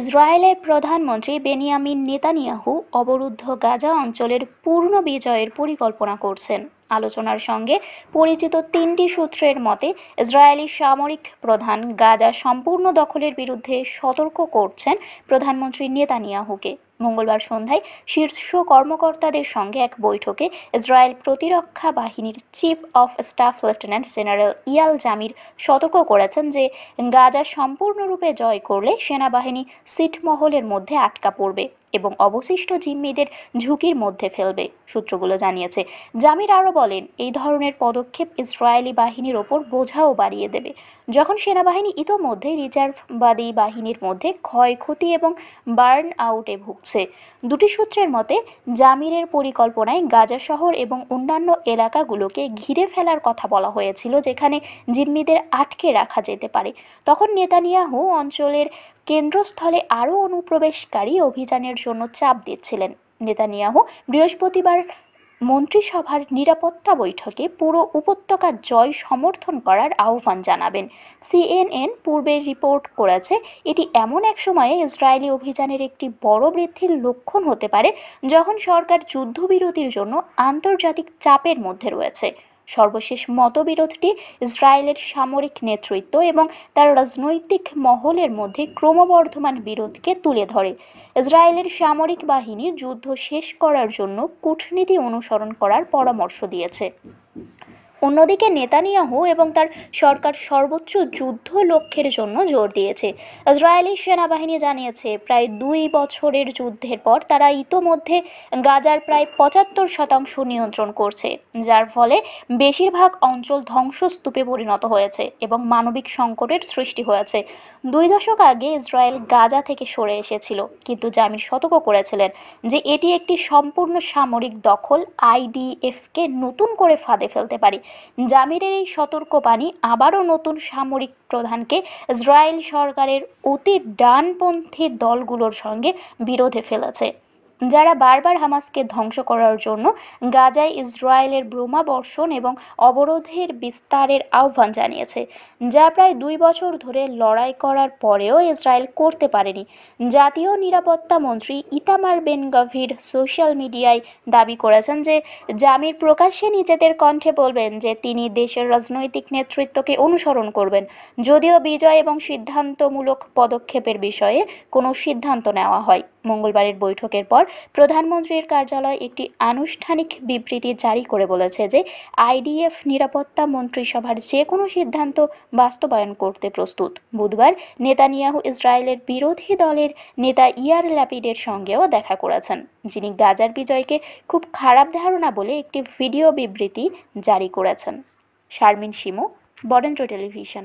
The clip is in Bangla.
ইসরায়েলের প্রধানমন্ত্রী বেনিয়ামিন নেতানিয়াহু অবরুদ্ধ গাজা অঞ্চলের পূর্ণ বিজয়ের পরিকল্পনা করছেন। আলোচনার সঙ্গে পরিচিত তিনটি সূত্রের মতে, ইসরায়েলি সামরিক প্রধান গাজা সম্পূর্ণ দখলের বিরুদ্ধে সতর্ক করছেন প্রধানমন্ত্রী নেতানিয়াহুকে। মঙ্গলবার সন্ধ্যায় শীর্ষ কর্মকর্তাদের সঙ্গে এক বৈঠকে ইসরায়েল প্রতিরক্ষা বাহিনীর chief of staff lieutenant general Eyal Zamir সতর্ক করেছেন যে গাজা সম্পূর্ণরূপে জয় করলে সেনাবাহিনী ছিটমহলের মধ্যে আটকা পড়বে এবং অবশিষ্ট জিম্মিদের ঝুঁকির মধ্যে ফেলবে, সূত্রগুলো জানিয়েছে। জামির আরও বলেন, এই ধরনের পদক্ষেপ ইসরায়েলি বাহিনীর ওপর বোঝাও বাড়িয়ে দেবে, যখন সেনাবাহিনী ইতোমধ্যে রিজার্ভবাদী বাহিনীর মধ্যে ক্ষয়ক্ষতি এবং বার্ন আউটে ভুগছে। দুটি সূত্রের মতে, জামিরের পরিকল্পনায় গাজা শহর এবং অন্যান্য এলাকাগুলোকে ঘিরে ফেলার কথা বলা হয়েছিল, যেখানে জিম্মিদের আটকে রাখা যেতে পারে। তখন নেতানিয়াহু অঞ্চলের কেন্দ্রস্থলে আরও অনুপ্রবেশকারী অভিযানের জন্য চাপ দিচ্ছিলেন। নেতানিয়াহু বৃহস্পতিবার মন্ত্রিসভার নিরাপত্তা বৈঠকে পুরো উপত্যকা জয় সমর্থন করার আহ্বান জানাবেন। সিএনএন পূর্বে রিপোর্ট করেছে, এটি এমন এক সময়ে ইসরায়েলি অভিযানের একটি বড় বৃদ্ধির লক্ষণ হতে পারে যখন সরকার যুদ্ধবিরতির জন্য আন্তর্জাতিক চাপের মধ্যে রয়েছে। সর্বশেষ মতবিরোধটি ইসরায়েলের সামরিক নেতৃত্ব এবং তার রাজনৈতিক মহলের মধ্যে ক্রমবর্ধমান বিরোধকে তুলে ধরে। ইসরায়েলের সামরিক বাহিনী যুদ্ধ শেষ করার জন্য কূটনীতি অনুসরণ করার পরামর্শ দিয়েছে। অন্যদিকে নেতানিয়াহু এবং তার সরকার সর্বোচ্চ যুদ্ধ লক্ষ্যের জন্য জোর দিয়েছে। ইসরায়েলি সেনাবাহিনী জানিয়েছে, প্রায় 2 বছরের যুদ্ধের পর তারা ইতোমধ্যে গাজার প্রায় 75% নিয়ন্ত্রণ করছে, যার ফলে বেশিরভাগ অঞ্চল ধ্বংসস্তূপে পরিণত হয়েছে এবং মানবিক সংকটের সৃষ্টি হয়েছে। 2 দশক আগে ইসরায়েল গাজা থেকে সরে এসেছিল, কিন্তু জামির সতর্ক করেছিলেন যে এটি একটি সম্পূর্ণ সামরিক দখল আইডিএফকে নতুন করে ফাঁদে ফেলতে পারে। জামিরের এই সতর্কবাণী আবারও নতুন সামরিক প্রধানকে ইসরায়েল সরকারের অতি ডানপন্থী দলগুলোর সঙ্গে বিরোধে ফেলেছে, যারা বারবার হামাসকে ধ্বংস করার জন্য গাজায় ইসরায়েলের বোমা বর্ষণ এবং অবরোধের বিস্তারের আহ্বান জানিয়েছে, যা প্রায় 2 বছর ধরে লড়াই করার পরেও ইসরায়েল করতে পারেনি। জাতীয় নিরাপত্তা মন্ত্রী ইতামার বেন গাভির সোশ্যাল মিডিয়ায় দাবি করেছেন যে জামির প্রকাশ্যে নিজেদের কণ্ঠে বলবেন যে তিনি দেশের রাজনৈতিক নেতৃত্বকে অনুসরণ করবেন, যদিও বিজয় এবং সিদ্ধান্তমূলক পদক্ষেপের বিষয়ে কোনো সিদ্ধান্ত নেওয়া হয়। মঙ্গলবারের বৈঠকের পর প্রধানমন্ত্রীর কার্যালয় একটি আনুষ্ঠানিক বিবৃতি জারি করে বলেছে যে আইডিএফ নিরাপত্তা মন্ত্রিসভার যে কোনো সিদ্ধান্ত বাস্তবায়ন করতে প্রস্তুত। বুধবার নেতানিয়াহু ইসরায়েলের বিরোধী দলের নেতা ইয়ার ল্যাপিডের সঙ্গেও দেখা করেছেন, যিনি গাজার বিজয়কে খুব খারাপ ধারণা বলে একটি ভিডিও বিবৃতি জারি করেছেন। শারমিন শিমু, বরেন্দ্র টেলিভিশন।